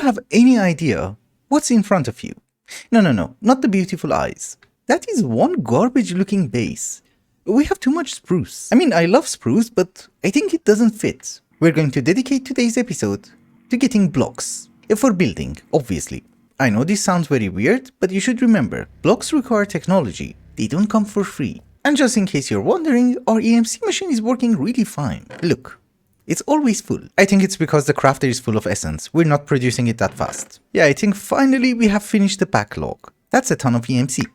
have any idea what's in front of you? No, not the beautiful eyes. That is one garbage looking base. We have too much spruce. I mean, I love spruce, but I think it doesn't fit. We're going to dedicate today's episode to getting blocks. For building, obviously. I know this sounds very weird, but you should remember, blocks require technology. They don't come for free. And just in case you're wondering, our EMC machine is working really fine. Look, it's always full. I think it's because the crafter is full of essence. We're not producing it that fast. Yeah, I think finally we have finished the backlog. That's a ton of EMC.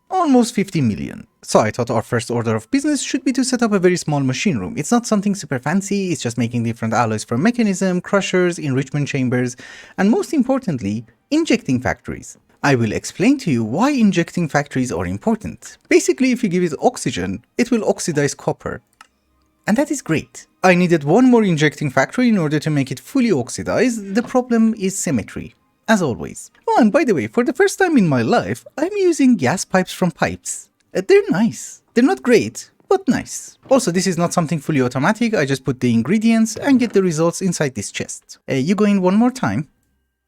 Almost 50 million. So I thought our first order of business should be to set up a very small machine room. It's not something super fancy, it's just making different alloys for mechanism, crushers, enrichment chambers, and most importantly, injecting factories. I will explain to you why injecting factories are important. Basically, if you give it oxygen, it will oxidize copper. And that is great. I needed one more injecting factory in order to make it fully oxidized. The problem is symmetry, as always. Oh, and by the way, for the first time in my life, I'm using gas pipes from pipes. They're nice. They're not great, but nice. Also, this is not something fully automatic. I just put the ingredients and get the results inside this chest. You go in one more time.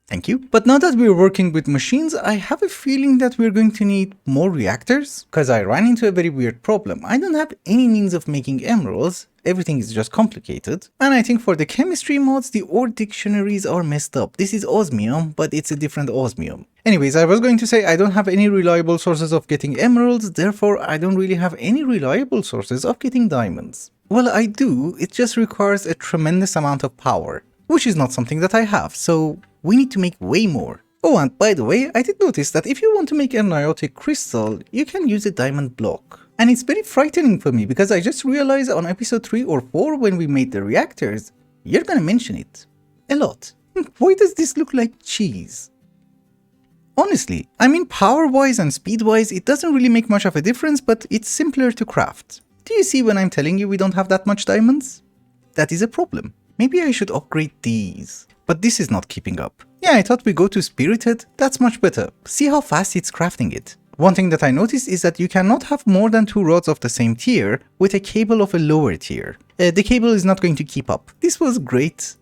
Thank you. But now that we're working with machines, I have a feeling that we're going to need more reactors, because I ran into a very weird problem. I don't have any means of making emeralds. Everything is just complicated. And I think for the chemistry mods, the ore dictionaries are messed up. This is osmium, but it's a different osmium. Anyways, I was going to say I don't have any reliable sources of getting emeralds, therefore I don't really have any reliable sources of getting diamonds. Well, I do, it just requires a tremendous amount of power, which is not something that I have, so we need to make way more. Oh, and by the way, I did notice that if you want to make a niotic crystal, you can use a diamond block. And it's very frightening for me because I just realized on episode 3 or 4 when we made the reactors, you're gonna mention it. A lot. Why does this look like cheese? Honestly, I mean power-wise and speed-wise, it doesn't really make much of a difference, but it's simpler to craft. Do you see when I'm telling you we don't have that much diamonds? That is a problem. Maybe I should upgrade these. But this is not keeping up. Yeah, I thought we go to Spirited, that's much better. See how fast it's crafting it. One thing that I noticed is that you cannot have more than 2 rods of the same tier with a cable of a lower tier. The cable is not going to keep up. This was great.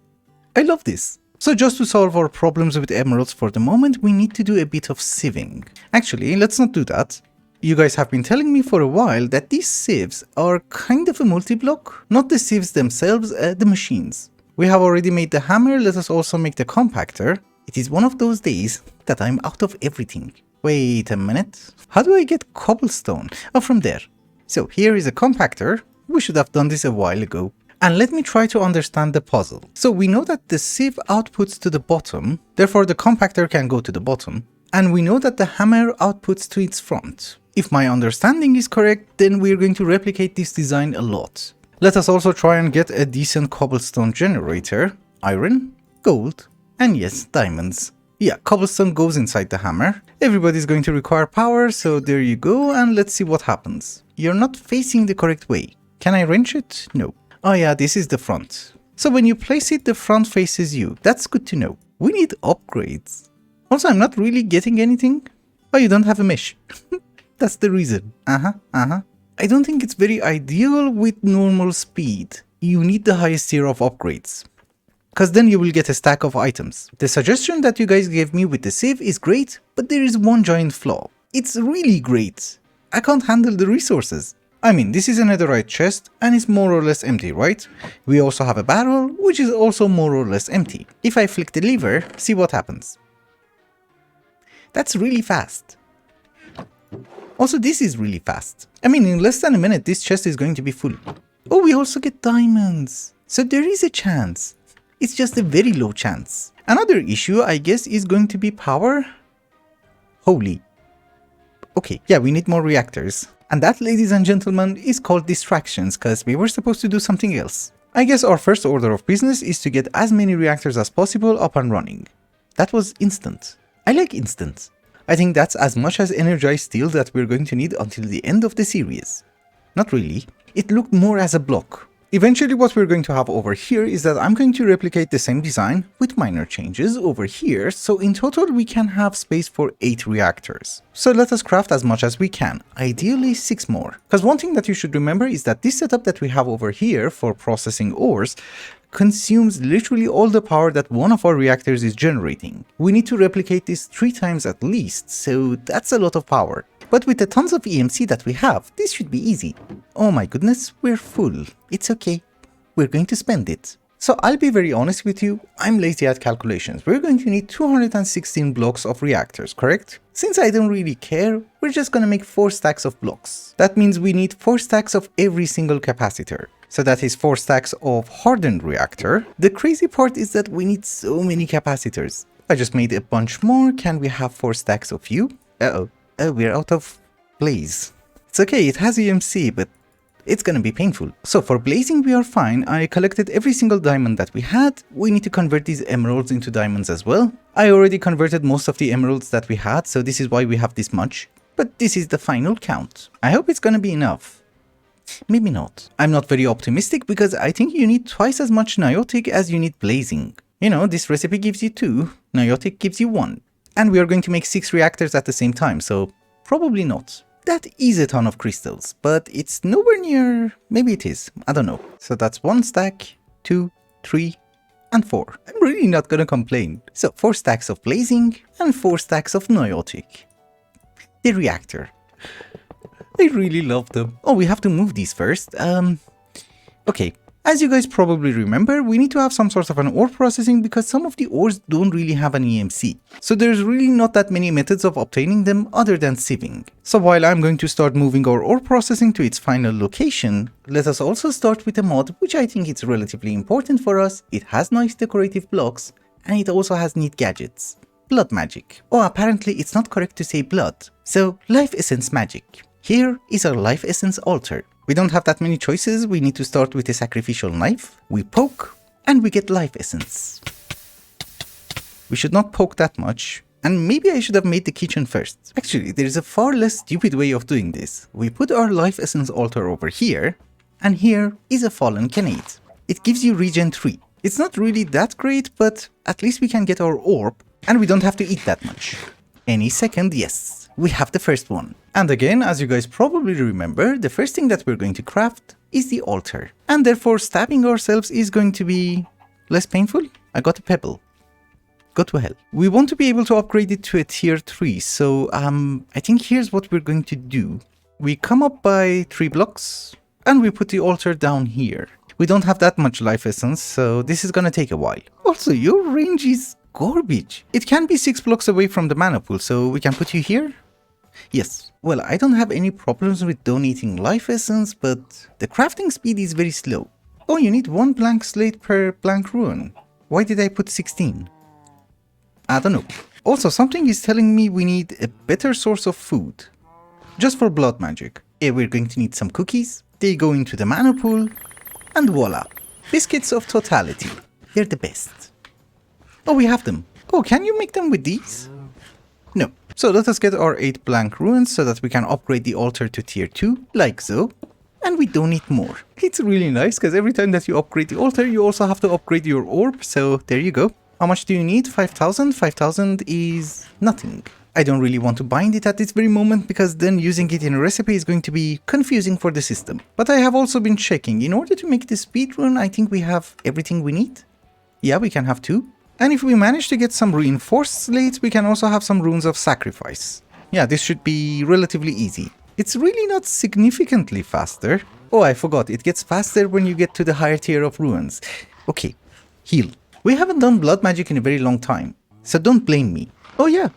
I love this. So just to solve our problems with emeralds for the moment, we need to do a bit of sieving. Actually, let's not do that. You guys have been telling me for a while that these sieves are kind of a multi-block. Not the sieves themselves, the machines. We have already made the hammer, let us also make the compactor. It is one of those days that I'm out of everything. Wait a minute. How do I get cobblestone? Oh, from there. So here is a compactor. We should have done this a while ago. And let me try to understand the puzzle. So we know that the sieve outputs to the bottom, therefore the compactor can go to the bottom. And we know that the hammer outputs to its front. If my understanding is correct, then we're going to replicate this design a lot. Let us also try and get a decent cobblestone generator. Iron, gold, and yes, diamonds. Yeah, cobblestone goes inside the hammer. Everybody's going to require power, so there you go, and let's see what happens. You're not facing the correct way. Can I wrench it? No. Oh yeah, this is the front. So when you place it, the front faces you. That's good to know. We need upgrades. Also, I'm not really getting anything. Oh, you don't have a mesh. That's the reason. I don't think it's very ideal with normal speed. You need the highest tier of upgrades. Because then you will get a stack of items. The suggestion that you guys gave me with the sieve is great, but there is one giant flaw. It's really great. I can't handle the resources. I mean, this is a netherite chest and it's more or less empty, right? We also have a barrel, which is also more or less empty. If I flick the lever, see what happens. That's really fast. Also, this is really fast. I mean, in less than a minute, this chest is going to be full. Oh, we also get diamonds. So there is a chance. It's just a very low chance. Another issue, I guess, is going to be power. Holy. Okay, yeah, we need more reactors. And that, ladies and gentlemen, is called distractions, because we were supposed to do something else. I guess our first order of business is to get as many reactors as possible up and running. That was instant. I like instant. I think that's as much as energized steel that we're going to need until the end of the series. Not really. It looked more as a block. Eventually what we're going to have over here is that I'm going to replicate the same design with minor changes over here, so in total we can have space for 8 reactors. So let us craft as much as we can, ideally 6 more. Because one thing that you should remember is that this setup that we have over here for processing ores consumes literally all the power that one of our reactors is generating. We need to replicate this 3 times at least, so that's a lot of power. But with the tons of EMC that we have, this should be easy. Oh my goodness, we're full. It's okay. We're going to spend it. So I'll be very honest with you, I'm lazy at calculations. We're going to need 216 blocks of reactors, correct? Since I don't really care, we're just gonna make 4 stacks of blocks. That means we need 4 stacks of every single capacitor. So that is 4 stacks of hardened reactor. The crazy part is that we need so many capacitors. I just made a bunch more. Can we have 4 stacks of you? Uh-oh. Oh, we're out of blaze. It's okay, it has EMC, but it's gonna be painful. So for blazing we are fine. I collected every single diamond that we had. We need to convert these emeralds into diamonds as well. I already converted most of the emeralds that we had, so this is why we have this much. But this is the final count. I hope it's gonna be enough. Maybe not. I'm not very optimistic because I think you need twice as much niotic as you need blazing. You know, this recipe gives you 2, niotic gives you 1. And we are going to make 6 reactors at the same time, so probably not. That is a ton of crystals, but it's nowhere near... maybe it is, I don't know. So that's 1 stack, 2, 3, and 4. I'm really not gonna complain. So 4 stacks of blazing and 4 stacks of niotic. The reactor. I really love them. Oh, we have to move these first. Okay. As you guys probably remember, we need to have some sort of an ore processing because some of the ores don't really have an EMC. So there's really not that many methods of obtaining them other than sieving. So while I'm going to start moving our ore processing to its final location, let us also start with a mod which I think is relatively important for us. It has nice decorative blocks and it also has neat gadgets. Blood magic. Oh, apparently it's not correct to say blood. So life essence magic. Here is our life essence altar. We don't have that many choices, we need to start with a sacrificial knife, we poke, and we get life essence. We should not poke that much, and maybe I should have made the kitchen first. Actually, there is a far less stupid way of doing this. We put our life essence altar over here, and here is a fallen canade. It gives you regen 3. It's not really that great, but at least we can get our orb, and we don't have to eat that much. Any second, yes. We have the first one. And again, as you guys probably remember, the first thing that we're going to craft is the altar. And therefore stabbing ourselves is going to be less painful. I got a pebble. Go to hell. We want to be able to upgrade it to a tier 3. So I think here's what we're going to do. We come up by 3 blocks and we put the altar down here. We don't have that much life essence, so this is gonna take a while. Also, your range is garbage. It can be 6 blocks away from the mana pool, so we can put you here? Yes. Well, I don't have any problems with donating life essence, but the crafting speed is very slow. Oh, you need 1 blank slate per blank ruin. Why did I put 16? I don't know. Also, something is telling me we need a better source of food. Just for blood magic. We're going to need some cookies. They go into the mana pool. And voila. Biscuits of totality. They're the best. Oh, we have them. Oh, can you make them with these? No. So let us get our 8 blank ruins so that we can upgrade the altar to tier 2, like so. And we donate more. It's really nice because every time that you upgrade the altar, you also have to upgrade your orb. So there you go. How much do you need? 5,000? 5,000 is nothing. I don't really want to bind it at this very moment because then using it in a recipe is going to be confusing for the system. But I have also been checking. In order to make the speedrun, I think we have everything we need. Yeah, we can have 2. And if we manage to get some reinforced slates, we can also have some runes of sacrifice. Yeah, this should be relatively easy. It's really not significantly faster. Oh, I forgot. It gets faster when you get to the higher tier of ruins. Okay, heal. We haven't done blood magic in a very long time, so don't blame me. Oh yeah,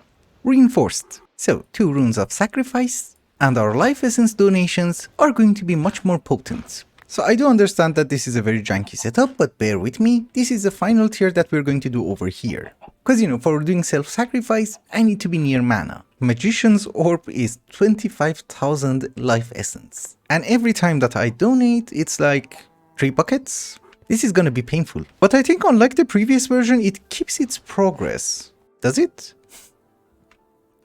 reinforced. So, 2 runes of sacrifice, and our life essence donations are going to be much more potent. So I do understand that this is a very janky setup, but bear with me, this is the final tier that we're going to do over here. Because you know, for doing self-sacrifice, I need to be near mana. Magician's Orb is 25,000 life essence. And every time that I donate, it's like 3 buckets. This is gonna be painful. But I think unlike the previous version, it keeps its progress. Does it?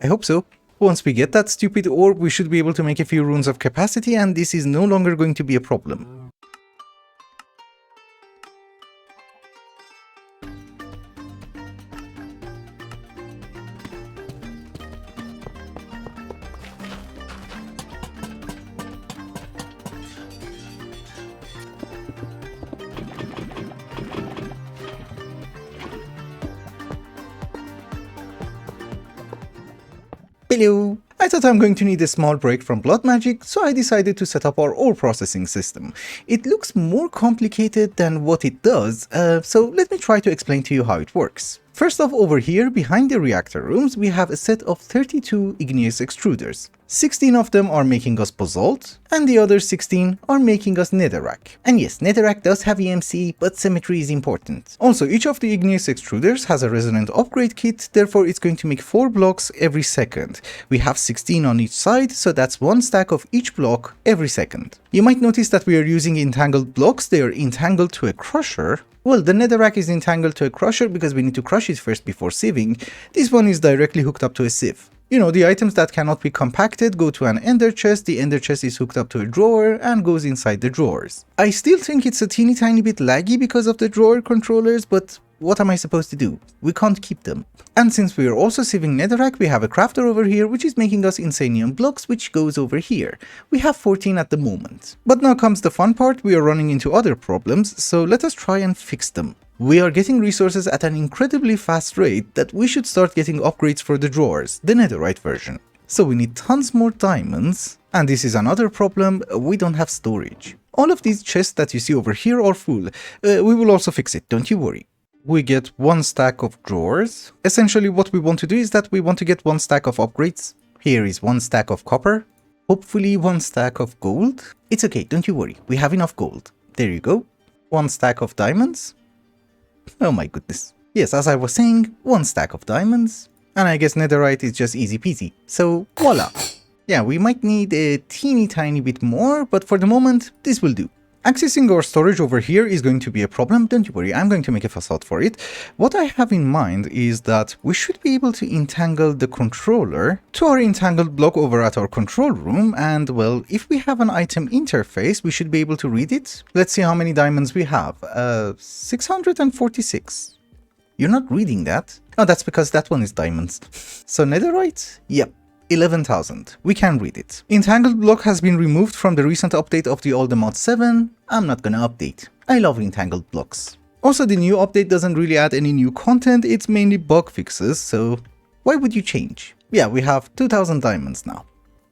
I hope so. Once we get that stupid orb, we should be able to make a few runes of capacity and this is no longer going to be a problem. Hello! I thought I'm going to need a small break from blood magic, so I decided to set up our ore processing system. It looks more complicated than what it does, so let me try to explain to you how it works. First off, over here behind the reactor rooms, we have a set of 32 igneous extruders. 16 of them are making us basalt, and the other 16 are making us netherrack. And yes, netherrack does have EMC, but symmetry is important. Also, each of the igneous extruders has a resonant upgrade kit, therefore it's going to make 4 blocks every second. We have 16 on each side, so that's 1 stack of each block every second. You might notice that we are using entangled blocks. They are entangled to a crusher. Well, the netherrack is entangled to a crusher because we need to crush it first before sieving. This one is directly hooked up to a sieve. You know, the items that cannot be compacted go to an ender chest, the ender chest is hooked up to a drawer and goes inside the drawers. I still think it's a teeny tiny bit laggy because of the drawer controllers, but what am I supposed to do? We can't keep them. And since we are also sieving netherrack, we have a crafter over here which is making us insanium blocks, which goes over here. We have 14 at the moment. But now comes the fun part. We are running into other problems, so let us try and fix them. We are getting resources at an incredibly fast rate that we should start getting upgrades for the drawers, the netherite version. So we need tons more diamonds, and this is another problem, we don't have storage. All of these chests that you see over here are full. We will also fix it, don't you worry. We get 1 stack of drawers. Essentially what we want to do is that we want to get 1 stack of upgrades. Here is 1 stack of copper. Hopefully 1 stack of gold. It's okay, don't you worry, we have enough gold. There you go. 1 stack of diamonds. Oh my goodness. Yes, as I was saying, 1 stack of diamonds. And I guess netherite is just easy peasy. So voila. Yeah, we might need a teeny tiny bit more, but for the moment, this will do. Accessing our storage over here is going to be a problem, don't you worry, I'm going to make a facade for it. What I have in mind is that we should be able to entangle the controller to our entangled block over at our control room, and well, if we have an item interface, we should be able to read it. Let's see how many diamonds we have. 646. You're not reading that. Oh, that's because that one is diamonds. So netherite? Yep. 11,000. We can read it. Entangled block has been removed from the recent update of the Mod 7. I'm not gonna update. I love entangled blocks. Also, the new update doesn't really add any new content, it's mainly bug fixes, so why would you change? Yeah, we have 2,000 diamonds now.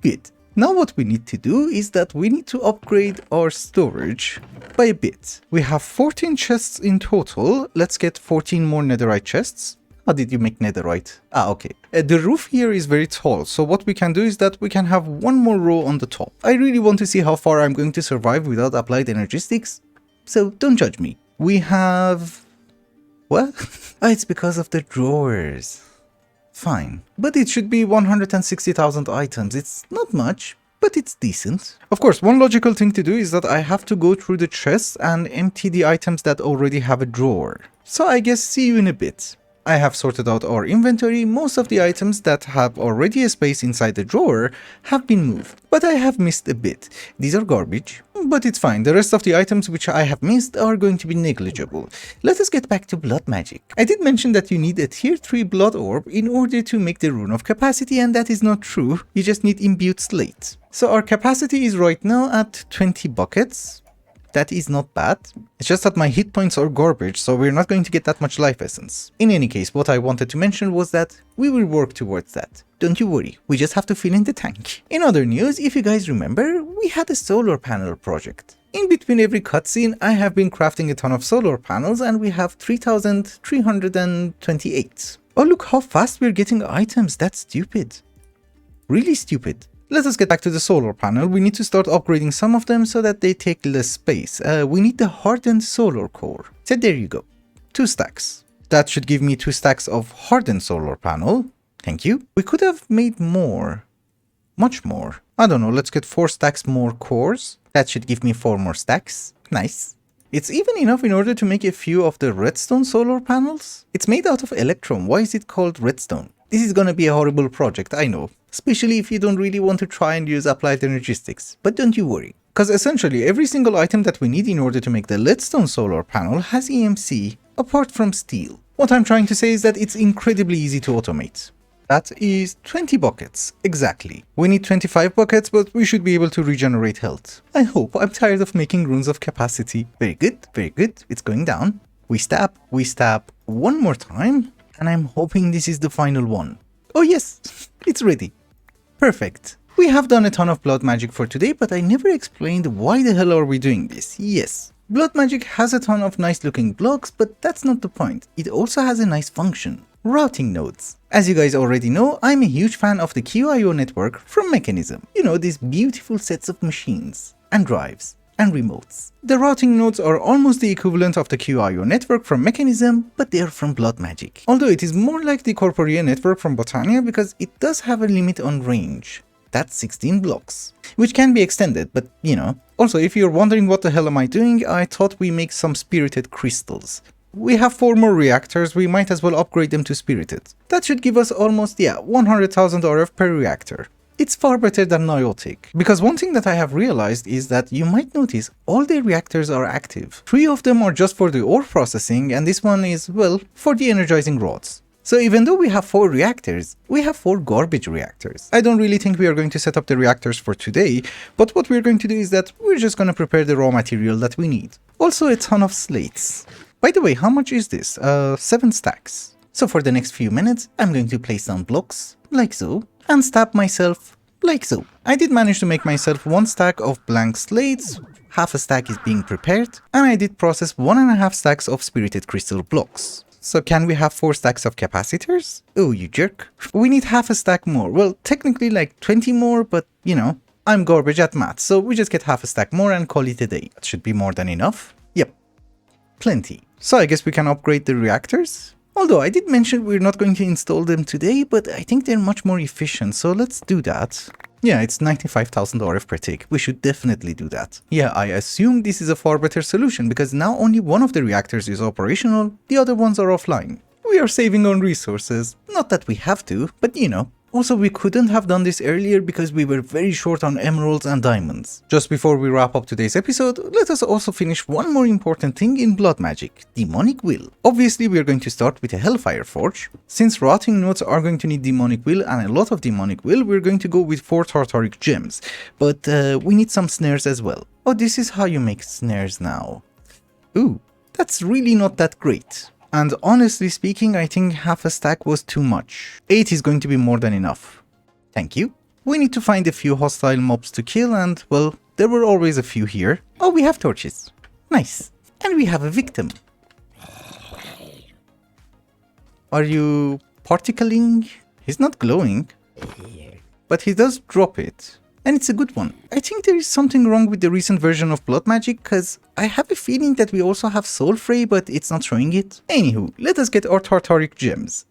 Good. Now what we need to do is that we need to upgrade our storage by a bit. We have 14 chests in total. Let's get 14 more netherite chests. How did you make netherite? Ah, okay. The roof here is very tall, so what we can do is that we can have 1 more row on the top. I really want to see how far I'm going to survive without applied energistics, so don't judge me. We have... what? Ah, it's because of the drawers. Fine. But it should be 160,000 items. It's not much, but it's decent. Of course, one logical thing to do is that I have to go through the chests and empty the items that already have a drawer. So I guess see you in a bit. I have sorted out our inventory. Most of the items that have already a space inside the drawer have been moved, but I have missed a bit. These are garbage, but it's fine. The rest of the items which I have missed are going to be negligible. Let us get back to blood magic. I did mention that you need a tier 3 blood orb in order to make the rune of capacity, and that is not true. You just need imbued slate. So our capacity is right now at 20 buckets. That is not bad. It's just that my hit points are garbage, so we're not going to get that much life essence. In any case, what I wanted to mention was that we will work towards that. Don't you worry, we just have to fill in the tank. In other news, if you guys remember, we had a solar panel project. In between every cutscene, I have been crafting a ton of solar panels, and we have 3,328. Oh, look how fast we're getting items. That's stupid. Really stupid. Let us get back to the solar panel. We need to start upgrading some of them so that they take less space. We need the hardened solar core. So there you go. 2 stacks. That should give me 2 stacks of hardened solar panel. Thank you. We could have made more. Much more. I don't know, let's get 4 stacks more cores. That should give me 4 more stacks. Nice. It's even enough in order to make a few of the redstone solar panels. It's made out of electrum. Why is it called redstone? This is gonna be a horrible project, I know. Especially if you don't really want to try and use applied energistics. But don't you worry. Because essentially every single item that we need in order to make the leadstone solar panel has EMC, apart from steel. What I'm trying to say is that it's incredibly easy to automate. That is 20 buckets, exactly. We need 25 buckets, but we should be able to regenerate health. I hope. I'm tired of making runes of capacity. Very good, it's going down. We stab 1 more time, and I'm hoping this is the final one. Oh yes, it's ready. Perfect. We have done a ton of blood magic for today, but I never explained why the hell are we doing this. Yes, blood magic has a ton of nice looking blocks, but that's not the point. It also has a nice function. Routing nodes. As you guys already know, I'm a huge fan of the QIO network from Mechanism. You know, these beautiful sets of machines and drives and remotes. The routing nodes are almost the equivalent of the QIO network from Mechanism, but they are from blood magic. Although it is more like the Corporea network from Botania because it does have a limit on range. That's 16 blocks, which can be extended, but you know. Also, if you're wondering what the hell am I doing, I thought we make some spirited crystals. We have 4 more reactors, we might as well upgrade them to spirited. That should give us almost, 100,000 RF per reactor. It's far better than Niotic, because one thing that I have realized is that you might notice all the reactors are active. 3 of them are just for the ore processing, and this one is, well, for the energizing rods. So even though we have 4 reactors, we have 4 garbage reactors. I don't really think we are going to set up the reactors for today, but what we're going to do is that we're just going to prepare the raw material that we need. Also a ton of slates. By the way, how much is this? 7 stacks. So for the next few minutes, I'm going to place down blocks, like so, and stab myself, like so. I did manage to make myself 1 stack of blank slates, half a stack is being prepared, and I did process 1.5 stacks of spirited crystal blocks. So can we have 4 stacks of capacitors? Oh, you jerk. We need half a stack more. Well, technically like 20 more, but you know, I'm garbage at math, so we just get half a stack more and call it a day. That should be more than enough. Yep, plenty. So I guess we can upgrade the reactors? Although I did mention we're not going to install them today, but I think they're much more efficient, so let's do that. Yeah, it's 95,000 RF per tick. We should definitely do that. Yeah, I assume this is a far better solution because now only one of the reactors is operational, the other ones are offline. We are saving on resources. Not that we have to, but you know. Also, we couldn't have done this earlier because we were very short on emeralds and diamonds. Just before we wrap up today's episode, let us also finish one more important thing in blood magic, demonic will. Obviously, we are going to start with a hellfire forge. Since rotting nodes are going to need demonic will and a lot of demonic will, we're going to go with 4 tartaric gems. But we need some snares as well. Oh, this is how you make snares now. Ooh, that's really not that great. And honestly speaking, I think half a stack was too much. 8 is going to be more than enough. Thank you. We need to find a few hostile mobs to kill and, well, there were always a few here. Oh, we have torches. Nice. And we have a victim. Are you particling? He's not glowing. But he does drop it. And it's a good one. I think there is something wrong with the recent version of blood magic, cause I have a feeling that we also have soul fray, but it's not showing it. Anywho, let us get our tartaric gems.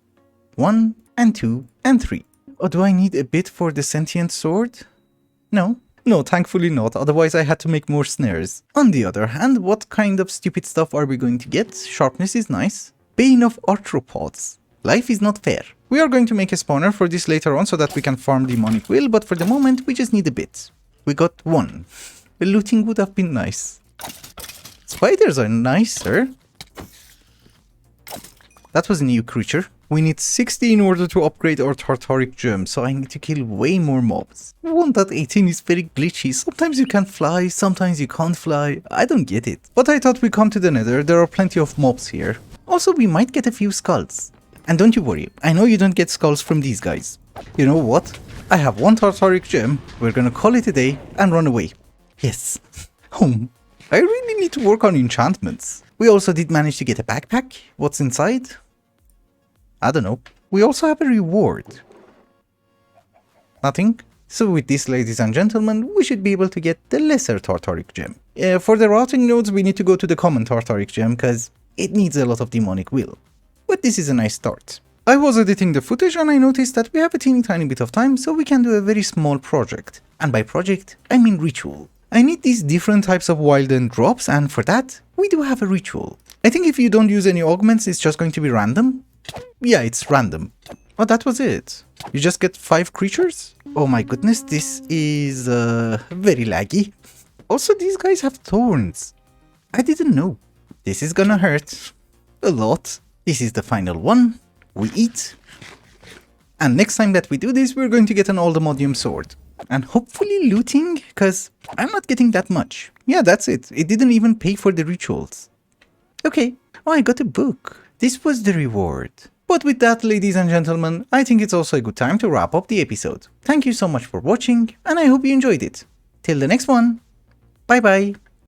1 and 2 and 3. Oh, do I need a bit for the sentient sword? No. No, thankfully not, otherwise I had to make more snares. On the other hand, what kind of stupid stuff are we going to get? Sharpness is nice. Bane of arthropods. Life is not fair. We are going to make a spawner for this later on so that we can farm demonic will, but for the moment we just need a bit. We got 1. The looting would have been nice. Spiders are nicer. That was a new creature. We need 60 in order to upgrade our tartaric gem, so I need to kill way more mobs. 1.18 is very glitchy. Sometimes you can fly, sometimes you can't fly. I don't get it. But I thought we come to the nether, there are plenty of mobs here. Also, we might get a few skulls. And don't you worry, I know you don't get skulls from these guys. You know what? I have 1 tartaric gem, we're gonna call it a day and run away. Yes, home. I really need to work on enchantments. We also did manage to get a backpack. What's inside? I don't know. We also have a reward. Nothing? So with this, ladies and gentlemen, we should be able to get the lesser tartaric gem. For the routing nodes, we need to go to the common tartaric gem because it needs a lot of demonic will. But this is a nice start. I was editing the footage and I noticed that we have a teeny tiny bit of time, so we can do a very small project. And by project, I mean ritual. I need these different types of wild end drops, and for that, we do have a ritual. I think if you don't use any augments, it's just going to be random. Yeah, it's random. Oh, that was it. You just get 5 creatures? Oh my goodness, this is very laggy. Also, these guys have thorns. I didn't know. This is gonna hurt. A lot. This is the final one. We eat. And next time that we do this, we're going to get an Oldemodium sword. And hopefully looting, because I'm not getting that much. Yeah, that's it. It didn't even pay for the rituals. Okay. Oh, I got a book. This was the reward. But with that, ladies and gentlemen, I think it's also a good time to wrap up the episode. Thank you so much for watching, and I hope you enjoyed it. Till the next one, bye bye.